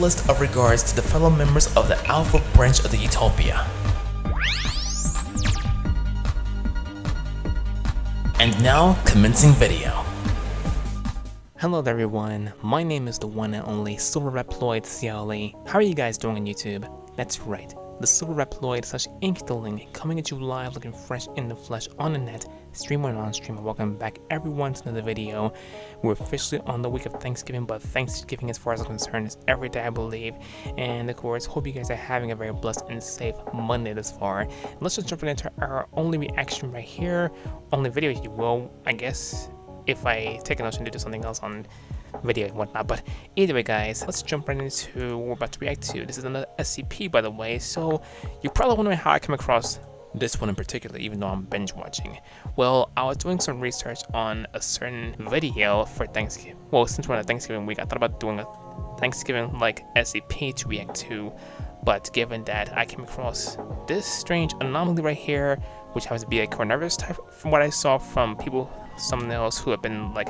fullest of regards to the fellow members of the Alpha branch of the Utopia. And now, commencing video. Hello there everyone, my name is the one and only Silverreploid CLE. How are you guys doing on YouTube? That's right, the Silverreploid/Inkling coming at you live looking fresh in the flesh on the net, stream or non-stream. Welcome back everyone to another video. We're officially on the week of Thanksgiving, but Thanksgiving as far as I'm concerned is every day I believe. And of course, hope you guys are having a very blessed and safe Monday this far. Let's just jump right into our only reaction right here, only video if you will, I guess. If I take a notion to do something else on video and whatnot. But either way guys, let's jump right into what we're about to react to. This is another SCP by the way, so you're probably wondering how I came across this one in particular, even though I'm binge watching. Well, I was doing some research on a certain video for Thanksgiving. Well, since we're on a Thanksgiving week, I thought about doing a Thanksgiving like SCP to react to, but given that I came across this strange anomaly right here, which happens to be a coronavirus type from what I saw from people, someone else who have been like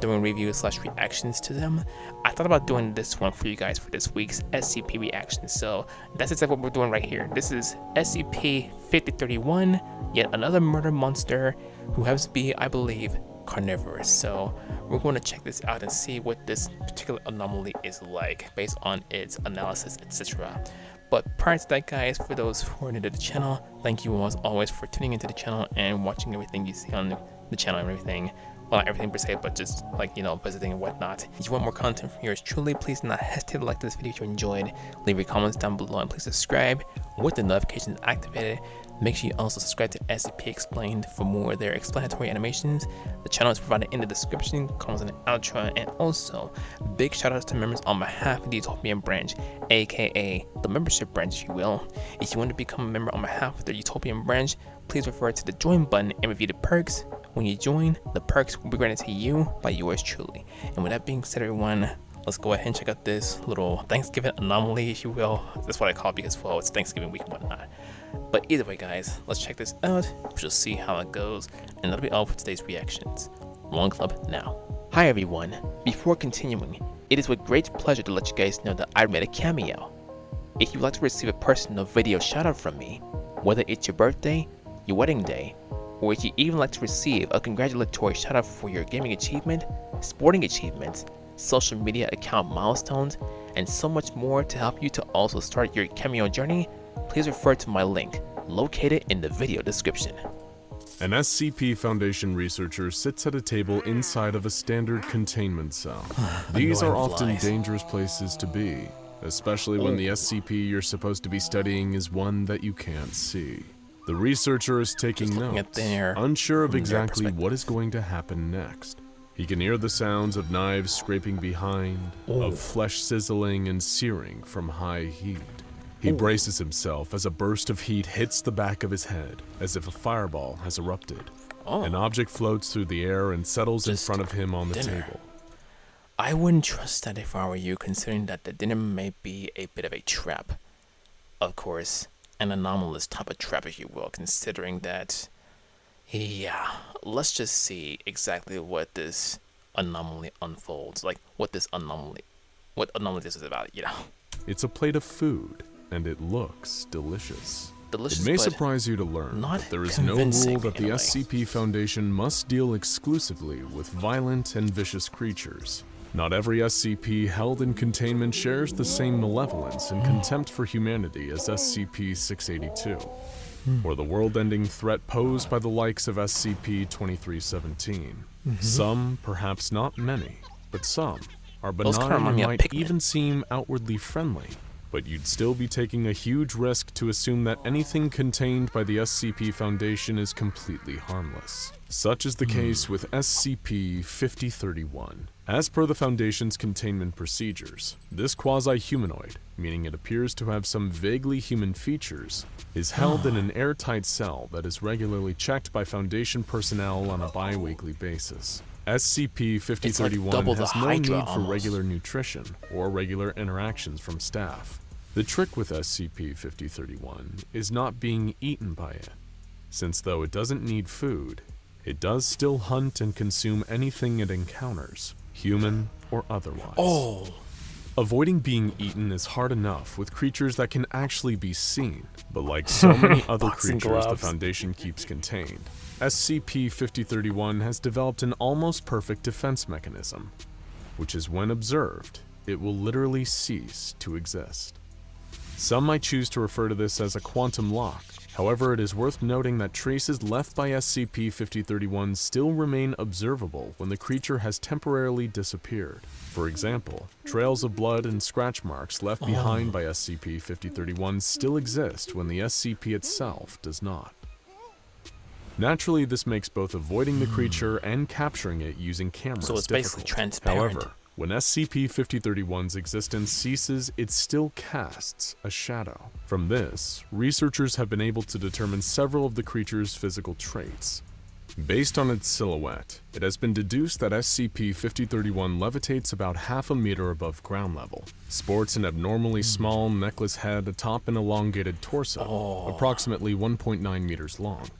doing reviews / reactions to them, I thought about doing this one for you guys for this week's SCP reaction. So that's exactly what we're doing right here. This is SCP-5031, yet another murder monster who happens to be, I believe, carnivorous. So we're going to check this out and see what this particular anomaly is like based on its analysis, etc. But prior to that guys, for those who are new to the channel, thank you as always for tuning into the channel and watching everything you see on the channel and everything. Well, not everything per se, but just like, you know, visiting and whatnot. If you want more content from yours truly, please do not hesitate to like this video if you enjoyed. Leave your comments down below and please subscribe with the notifications activated. Make sure you also subscribe to SCP Explained for more of their explanatory animations. The channel is provided in the description, comments in the outro, and also big shout outs to members on behalf of the Utopian branch, aka the membership branch if you will. If you want to become a member on behalf of the Utopian branch, please refer to the join button and review the perks. When you join, the perks will be granted to you by yours truly. And with that being said everyone, let's go ahead and check out this little Thanksgiving anomaly if you will. That's what I call it because well, it's Thanksgiving week and whatnot. But either way guys, let's check this out. We'll see how it goes, and that'll be all for today's reactions. Long Club now. Hi everyone, before continuing, it is with great pleasure to let you guys know that I made a cameo. If you'd like to receive a personal video shout out from me, whether it's your birthday, your wedding day, or if you even like to receive a congratulatory shout out for your gaming achievement, sporting achievements, social media account milestones, and so much more to help you to also start your cameo journey, please refer to my link located in the video description. An SCP Foundation researcher sits at a table inside of a standard containment cell. These are often dangerous places to be, especially when the SCP you're supposed to be studying is one that you can't see. The researcher is taking notes, unsure of exactly what is going to happen next. He can hear the sounds of knives scraping behind, of flesh sizzling and searing from high heat. He braces himself as a burst of heat hits the back of his head, as if a fireball has erupted. An object floats through the air and settles in front of him on the table. I wouldn't trust that if I were you, considering that the dinner may be a bit of a trap. Of course, an anomalous type of trap if you will, considering that, yeah, let's just see exactly what this anomaly unfolds, like what anomaly this is about, you know. It's a plate of food, and it looks delicious. Delicious, it may surprise you to learn that there is no rule that the SCP Foundation must deal exclusively with violent and vicious creatures. Not every SCP held in containment shares the same malevolence and contempt for humanity as SCP-682, or the world-ending threat posed by the likes of SCP-2317. Some, perhaps not many, but some, are benign and might even seem outwardly friendly, but you'd still be taking a huge risk to assume that anything contained by the SCP Foundation is completely harmless. Such is the case with SCP-5031. As per the Foundation's containment procedures, this quasi-humanoid, meaning it appears to have some vaguely human features, is held in an airtight cell that is regularly checked by Foundation personnel on a bi-weekly basis. SCP-5031 has no need for regular nutrition or regular interactions from staff. The trick with SCP-5031 is not being eaten by it, since though it doesn't need food, it does still hunt and consume anything it encounters, human or otherwise. Avoiding being eaten is hard enough with creatures that can actually be seen, but like so many other Boxing creatures the gloves. Foundation keeps contained, SCP-5031 has developed an almost perfect defense mechanism, which is when observed, it will literally cease to exist. Some might choose to refer to this as a quantum lock. However, it is worth noting that traces left by SCP-5031 still remain observable when the creature has temporarily disappeared. For example, trails of blood and scratch marks left behind by SCP-5031 still exist when the SCP itself does not. Naturally, this makes both avoiding the creature and capturing it using cameras So it's basically difficult. transparent. However, when SCP-5031's existence ceases, it still casts a shadow. From this, researchers have been able to determine several of the creature's physical traits. Based on its silhouette, it has been deduced that SCP-5031 levitates about half a meter above ground level, sports an abnormally small necklace head atop an elongated torso, approximately 1.9 meters long,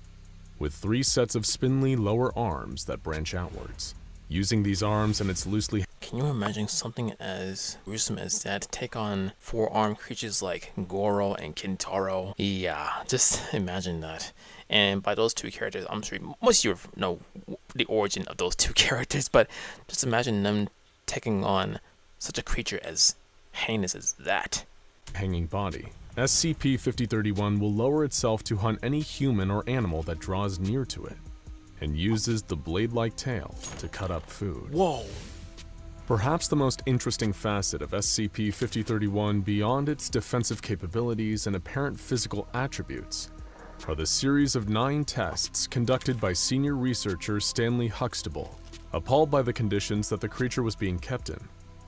with 3 sets of spindly lower arms that branch outwards. Using these arms and its loosely... Can you imagine something as gruesome as that take on 4-armed creatures like Goro and Kintaro? Yeah, just imagine that. And by those 2 characters, I'm sure most of you know the origin of those 2 characters, but just imagine them taking on such a creature as heinous as that. hanging body. SCP-5031 will lower itself to hunt any human or animal that draws near to it, and uses the blade-like tail to cut up food. Whoa! Perhaps the most interesting facet of SCP-5031 beyond its defensive capabilities and apparent physical attributes are the series of 9 tests conducted by senior researcher Stanley Huxtable. Appalled by the conditions that the creature was being kept in,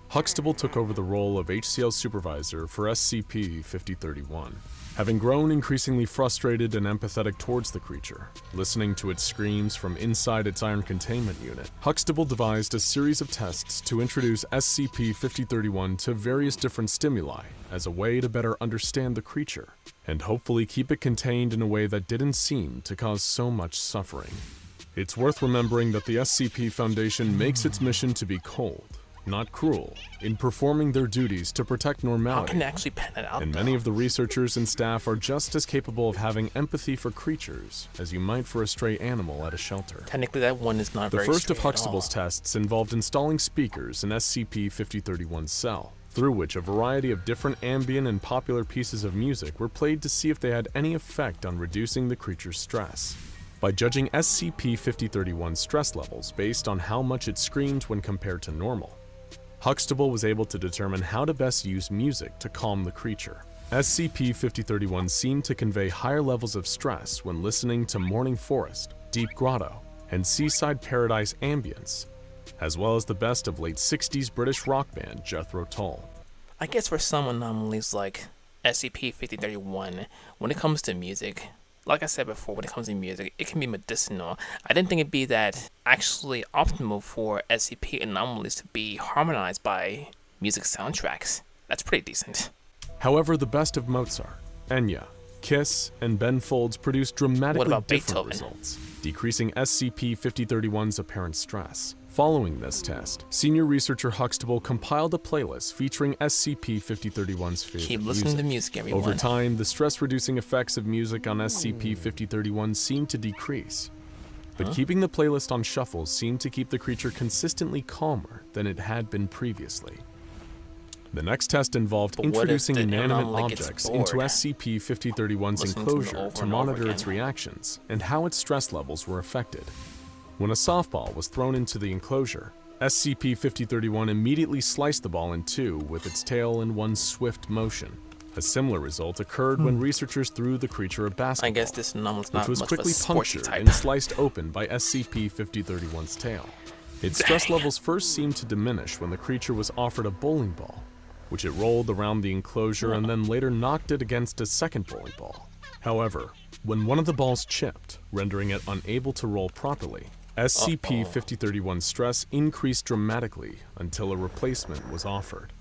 Huxtable took over the role of HCL supervisor for SCP-5031. Having grown increasingly frustrated and empathetic towards the creature, listening to its screams from inside its iron containment unit, Huxtable devised a series of tests to introduce SCP-5031 to various different stimuli as a way to better understand the creature, and hopefully keep it contained in a way that didn't seem to cause so much suffering. It's worth remembering that the SCP Foundation makes its mission to be cold, not cruel, in performing their duties to protect How normality. can they actually pen it out? And many of the researchers and staff are just as capable of having empathy for creatures as you might for a stray animal at a shelter. Technically, that one is not The very first straight of Huxtable's at all. tests involved installing speakers in SCP-5031's cell, through which a variety of different ambient and popular pieces of music were played to see if they had any effect on reducing the creature's stress. By judging SCP-5031's stress levels based on how much it screamed when compared to normal, Huxtable was able to determine how to best use music to calm the creature. SCP-5031 seemed to convey higher levels of stress when listening to Morning Forest, Deep Grotto, and Seaside Paradise ambience, as well as the best of late 60s British rock band Jethro Tull. I guess for some anomalies like SCP-5031, when it comes to music, like I said before, when it comes to music, it can be medicinal. I didn't think it'd be that actually optimal for SCP anomalies to be harmonized by music soundtracks. That's pretty decent. However, the best of Mozart, Enya, Kiss, and Ben Folds produced dramatically about different Beethoven? results, decreasing SCP-5031's apparent stress. Following this test, senior researcher Huxtable compiled a playlist featuring SCP-5031's favorite Keep listening to music. music, everyone. Over time, the stress-reducing effects of music on SCP-5031 seemed to decrease, but keeping the playlist on shuffle seemed to keep the creature consistently calmer than it had been previously. The next test involved But what if introducing the inanimate anomaly gets objects into bored? SCP-5031's Listening to it enclosure over to and over monitor its again. reactions and how its stress levels were affected. When a softball was thrown into the enclosure, SCP-5031 immediately sliced the ball in two with its tail in one swift motion. A similar result occurred when researchers threw the creature a basketball, I guess this anomaly's not which was much of a quickly sporty punctured type. and sliced open by SCP-5031's tail. Its stress levels first seemed to diminish when the creature was offered a bowling ball, which it rolled around the enclosure and then later knocked it against a second bowling ball. However, when one of the balls chipped, rendering it unable to roll properly, SCP-5031's stress increased dramatically until a replacement was offered.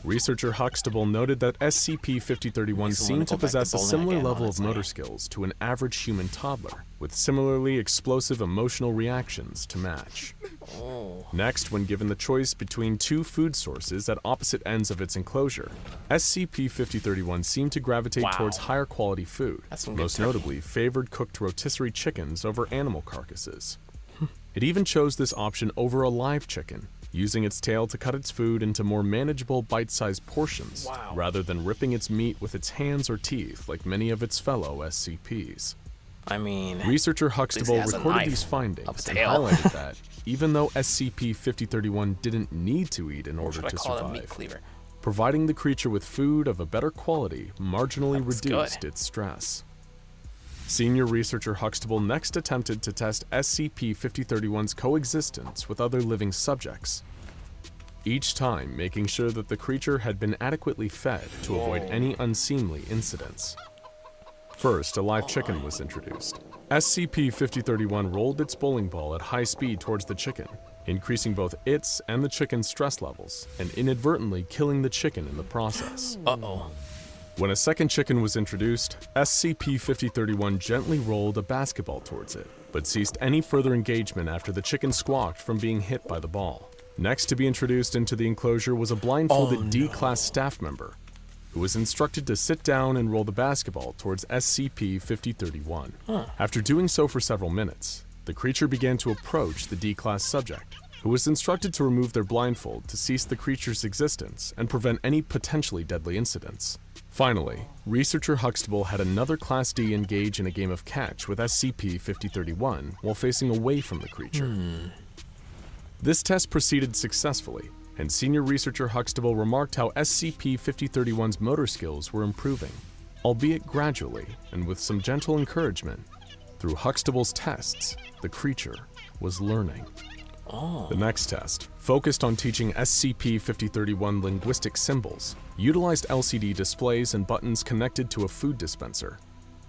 Researcher Huxtable noted that SCP-5031 seemed to possess a similar level of motor skills to an average human toddler, with similarly explosive emotional reactions to match. Next, when given the choice between two food sources at opposite ends of its enclosure, SCP-5031 seemed to gravitate towards higher quality food, most notably favored cooked rotisserie chickens over animal carcasses. It even chose this option over a live chicken, using its tail to cut its food into more manageable bite-sized portions, rather than ripping its meat with its hands or teeth like many of its fellow SCPs. I mean, Researcher Huxtable recorded these findings and highlighted that, even though SCP-5031 didn't need to eat in order to survive, providing the creature with food of a better quality marginally reduced its stress. Senior Researcher Huxtable next attempted to test SCP-5031's coexistence with other living subjects, each time making sure that the creature had been adequately fed to avoid any unseemly incidents. First, a live chicken was introduced. SCP-5031 rolled its bowling ball at high speed towards the chicken, increasing both its and the chicken's stress levels, and inadvertently killing the chicken in the process. When a second chicken was introduced, SCP-5031 gently rolled a basketball towards it, but ceased any further engagement after the chicken squawked from being hit by the ball. Next to be introduced into the enclosure was a blindfolded D-Class staff member, who was instructed to sit down and roll the basketball towards SCP-5031. After doing so for several minutes, the creature began to approach the D-Class subject, who was instructed to remove their blindfold to cease the creature's existence and prevent any potentially deadly incidents. Finally, Researcher Huxtable had another Class D engage in a game of catch with SCP-5031 while facing away from the creature. This test proceeded successfully, and Senior Researcher Huxtable remarked how SCP-5031's motor skills were improving, albeit gradually and with some gentle encouragement. Through Huxtable's tests, the creature was learning. The next test, focused on teaching SCP-5031 linguistic symbols, utilized LCD displays and buttons connected to a food dispenser.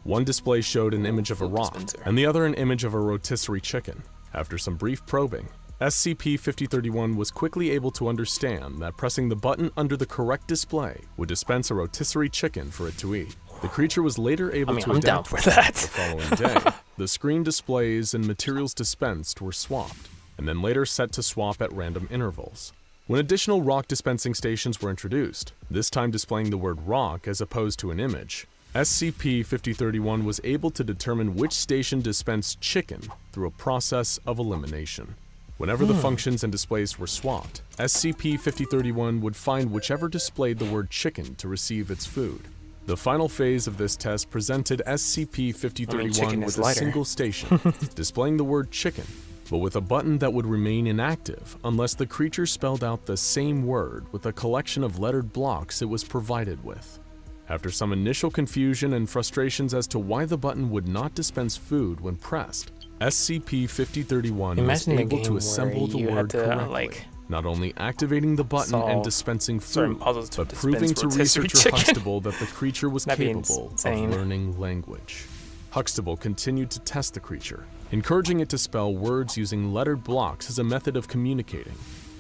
One display showed an image of a rock, and the other an image of a rotisserie chicken. After some brief probing, SCP-5031 was quickly able to understand that pressing the button under the correct display would dispense a rotisserie chicken for it to eat. The creature was later able to adapt for that. The following day. The screen displays and materials dispensed were swapped, and then later set to swap at random intervals. When additional rock dispensing stations were introduced, this time displaying the word rock as opposed to an image, SCP-5031 was able to determine which station dispensed chicken through a process of elimination. Whenever the functions and displays were swapped, SCP-5031 would find whichever displayed the word chicken to receive its food. The final phase of this test presented SCP-5031 with a single station, displaying the word chicken, but with a button that would remain inactive unless the creature spelled out the same word with a collection of lettered blocks it was provided with. After some initial confusion and frustrations as to why the button would not dispense food when pressed, SCP-5031 was able to assemble the word correctly, not only activating the button and dispensing food, but proving to Researcher Huxtable that the creature was capable of learning language. Huxtable continued to test the creature, encouraging it to spell words using lettered blocks as a method of communicating.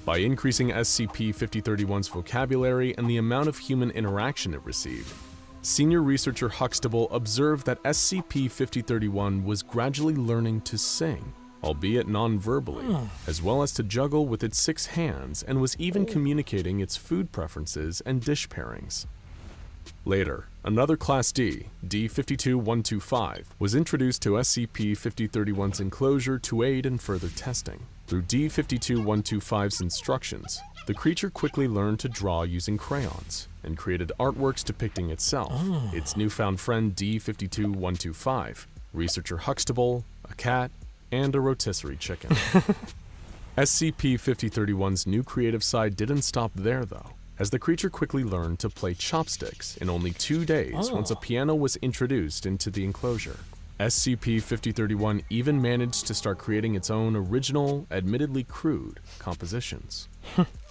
By increasing SCP-5031's vocabulary and the amount of human interaction it received, Senior Researcher Huxtable observed that SCP-5031 was gradually learning to sing, albeit non-verbally, as well as to juggle with its 6 hands, and was even communicating its food preferences and dish pairings. Later, another Class D, D-52125, was introduced to SCP-5031's enclosure to aid in further testing. Through D-52125's instructions, the creature quickly learned to draw using crayons, and created artworks depicting itself, its newfound friend D-52125, Researcher Huxtable, a cat, and a rotisserie chicken. SCP-5031's new creative side didn't stop there though, as the creature quickly learned to play chopsticks in only 2 days once a piano was introduced into the enclosure. SCP-5031 even managed to start creating its own original, admittedly crude, compositions.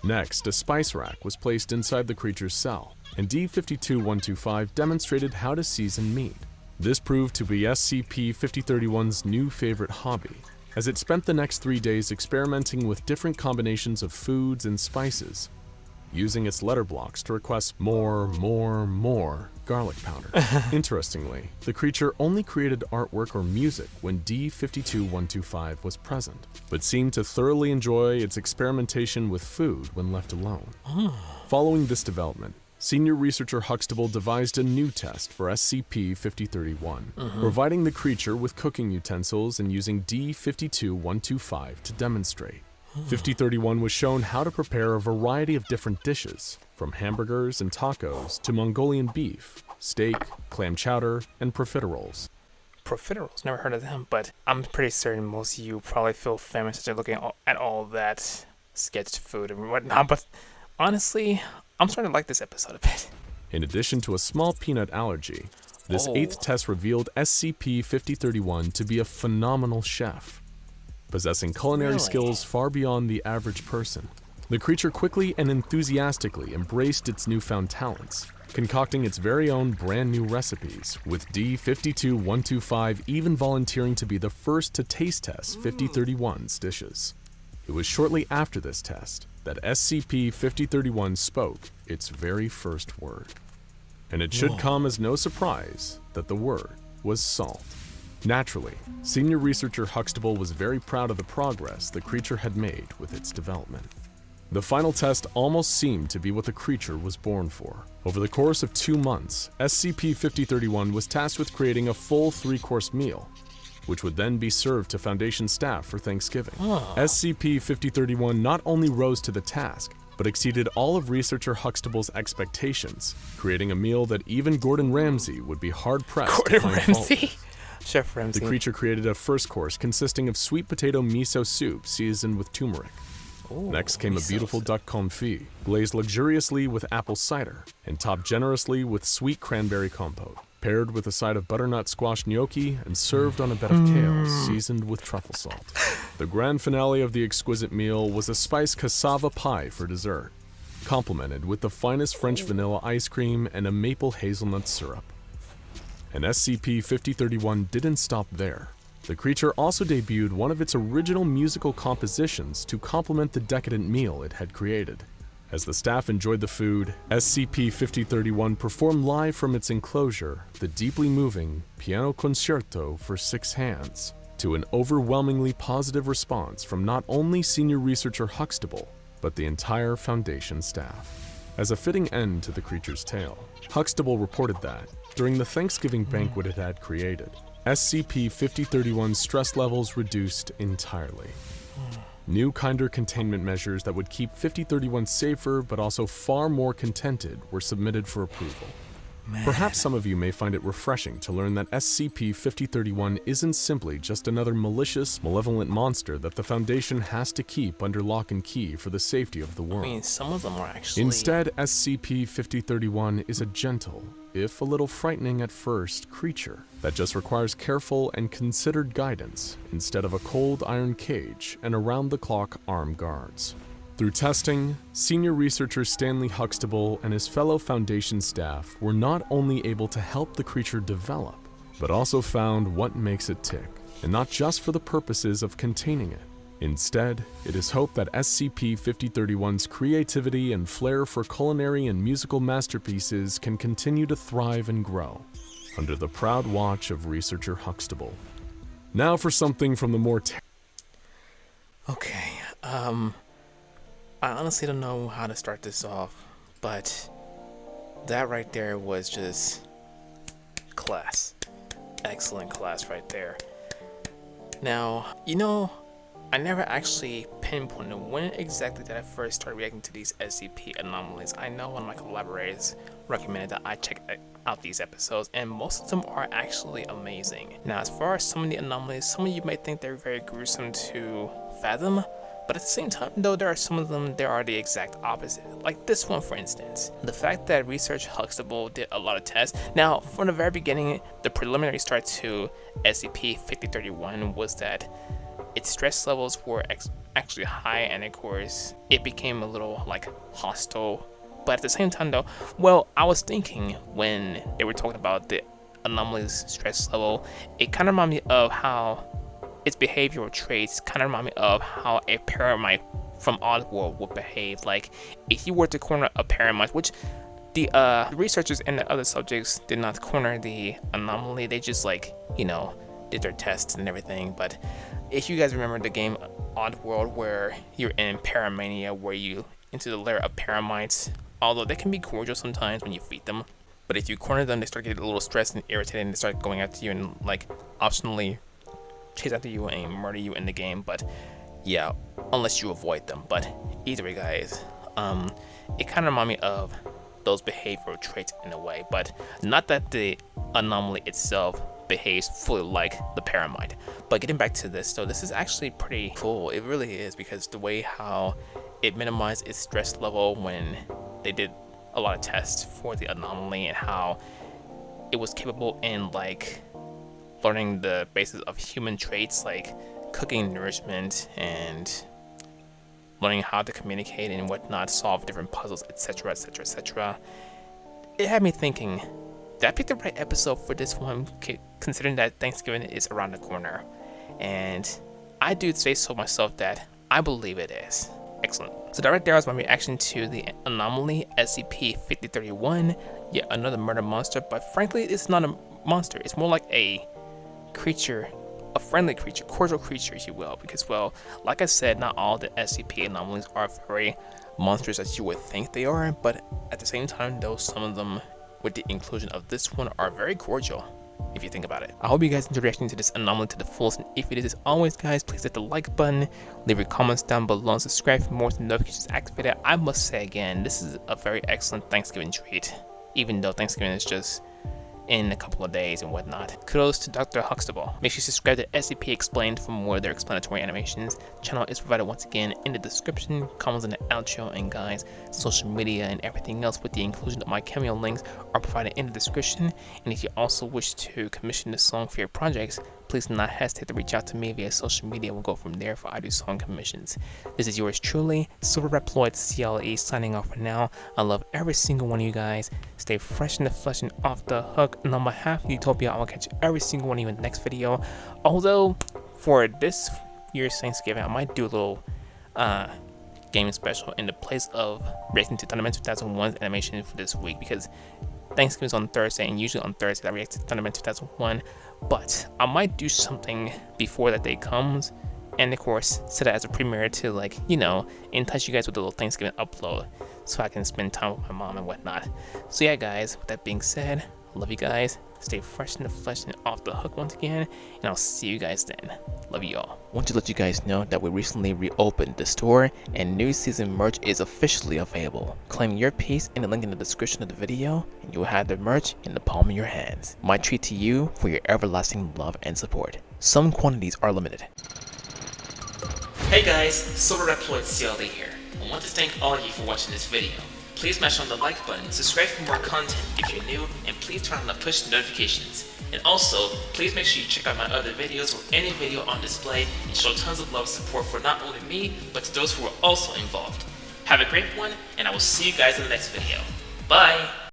Next, a spice rack was placed inside the creature's cell, and D-52125 demonstrated how to season meat. This proved to be SCP-5031's new favorite hobby, as it spent the next 3 days experimenting with different combinations of foods and spices. using its letter blocks to request more garlic powder. Interestingly, the creature only created artwork or music when D-52125 was present, but seemed to thoroughly enjoy its experimentation with food when left alone. Following this development, senior researcher Huxtable devised a new test for SCP-5031, providing the creature with cooking utensils and using D-52125 to demonstrate. 5031 was shown how to prepare a variety of different dishes, from hamburgers and tacos to Mongolian beef, steak, clam chowder, and profiteroles. Profiteroles, never heard of them, but I'm pretty certain most of you probably feel famous after looking at all that sketched food and whatnot, but honestly, I'm starting to like this episode a bit. In addition to a small peanut allergy, this 8th test revealed SCP-5031 to be a phenomenal chef, possessing culinary skills far beyond the average person. The creature quickly and enthusiastically embraced its newfound talents, concocting its very own brand new recipes, with D-52125 even volunteering to be the first to taste test 5031's dishes. It was shortly after this test that SCP-5031 spoke its very first word. And it should come as no surprise that the word was salt. Naturally, senior researcher Huxtable was very proud of the progress the creature had made with its development. The final test almost seemed to be what the creature was born for. Over the course of 2 months, SCP-5031 was tasked with creating a full 3-course meal, which would then be served to Foundation staff for Thanksgiving. SCP-5031 not only rose to the task, but exceeded all of researcher Huxtable's expectations, creating a meal that even Gordon Ramsay would be hard-pressed to find fault with. Chef Ramsay. The creature created a first course consisting of sweet potato miso soup seasoned with turmeric. Next came a beautiful duck confit, glazed luxuriously with apple cider, and topped generously with sweet cranberry compote, paired with a side of butternut squash gnocchi and served on a bed of kale seasoned with truffle salt. The grand finale of the exquisite meal was a spiced cassava pie for dessert, complemented with the finest French vanilla ice cream and a maple hazelnut syrup. And SCP-5031 didn't stop there. The creature also debuted one of its original musical compositions to complement the decadent meal it had created. As the staff enjoyed the food, SCP-5031 performed live from its enclosure the deeply moving Piano Concerto for 6 hands, to an overwhelmingly positive response from not only senior researcher Huxtable, but the entire Foundation staff. As a fitting end to the creature's tale, Huxtable reported that, during the Thanksgiving banquet it had created, SCP-5031's stress levels reduced entirely. New, kinder containment measures that would keep 5031 safer but also far more contented were submitted for approval. Perhaps some of you may find it refreshing to learn that SCP-5031 isn't simply just another malicious, malevolent monster that the Foundation has to keep under lock and key for the safety of the world. I mean, some of them are actually... Instead, SCP-5031 is a gentle, if a little frightening at first, creature that just requires careful and considered guidance instead of a cold iron cage and around-the-clock armed guards. Through testing, senior researcher Stanley Huxtable and his fellow Foundation staff were not only able to help the creature develop, but also found what makes it tick, and not just for the purposes of containing it. Instead, it is hoped that SCP-5031's creativity and flair for culinary and musical masterpieces can continue to thrive and grow, under the proud watch of researcher Huxtable. Now for something from the more Okay, I honestly don't know how to start this off, but that right there was just class. Excellent class right there. Now, you know, I never actually pinpointed when exactly did I first start reacting to these SCP anomalies. I know one of my collaborators recommended that I check out these episodes, and most of them are actually amazing. Now, as far as some of the anomalies, some of you may think they're very gruesome to fathom, but at the same time, though, there are some of them that are the exact opposite. Like this one, for instance. The fact that Research Huxtable did a lot of tests. Now, from the very beginning, the preliminary start to SCP-5031 was that its stress levels were actually high, and of course, it became a little, like, hostile. But at the same time, though, well, I was thinking when they were talking about the anomaly's stress level, it kind of reminded me of how its behavioral traits kind of remind me of how a parrot might from Oddworld would behave. Like, if you were to corner a paramite, which the researchers and the other subjects did not corner the anomaly, they just, like, you know, did their tests and everything. But if you guys remember the game Oddworld, where you're in Paramania, where you into the lair of paramites, although they can be cordial sometimes when you feed them, but if you corner them, they start getting a little stressed and irritated, and they start going after you and, like, optionally chase after you and murder you in the game. But yeah, unless you avoid them. But either way, guys, it kind of reminded me of those behavioral traits in a way, but not that the anomaly itself behaves fully like the paramite. But getting back to this, so this is actually pretty cool. It really is, because the way how it minimized its stress level when they did a lot of tests for the anomaly, and how it was capable in, like, learning the basis of human traits like cooking, nourishment, and learning how to communicate and whatnot, solve different puzzles, etc, etc, etc. It had me thinking, did I pick the right episode for this one, considering that Thanksgiving is around the corner? And I do say so myself that I believe it is. Excellent. So that right there was my reaction to the anomaly, SCP-5031, yet another murder monster, but frankly, it's not a monster. It's more like a creature, a friendly creature, cordial creature, if you will, because, well, like I said, not all the SCP anomalies are very monsters as you would think they are, but at the same time, though, some of them, with the inclusion of this one, are very cordial, if you think about it. I hope you guys enjoyed reacting to this anomaly to the fullest, and if it is, as always, guys, please hit the like button, leave your comments down below, and subscribe for more with the notifications activated. I must say again, this is a very excellent Thanksgiving treat, even though Thanksgiving is just in a couple of days and whatnot. Kudos to Dr. Huxtable. Make sure you subscribe to SCP Explained for more of their explanatory animations. Channel is provided once again in the description, comments in the outro, and guys, social media and everything else with the inclusion of my cameo links are provided in the description. And if you also wish to commission this song for your projects, please do not hesitate to reach out to me via social media. We'll go from there for I do song commissions. This is yours truly, Silverreploid CLE, signing off for now. I love every single one of you guys. Stay fresh in the flesh and off the hook. And on behalf of Utopia, I will catch every single one of you in the next video. Although, for this year's Thanksgiving, I might do a little gaming special in the place of reacting to Thunderman 2001's animation for this week, because Thanksgiving's on Thursday, and usually on Thursday I react to Thunderman 2001, but I might do something before that day comes, and of course set it as a premiere to, like, you know, entice you guys with a little Thanksgiving upload so I can spend time with my mom and whatnot. So yeah, guys, with that being said, love you guys, stay fresh in the flesh and off the hook once again, and I'll see you guys then. Love you all. Want to let you guys know that we recently reopened the store, and new season merch is officially available. Claim your piece in the link in the description of the video, and you'll have the merch in the palm of your hands. My treat to you for your everlasting love and support. Some quantities are limited. Hey guys, Silverreploid CLE here. I want to thank all of you for watching this video. Please smash on the like button, subscribe for more content if you're new, and please turn on the push notifications. And also, please make sure you check out my other videos or any video on display and show tons of love and support for not only me, but to those who are also involved. Have a great one, and I will see you guys in the next video. Bye!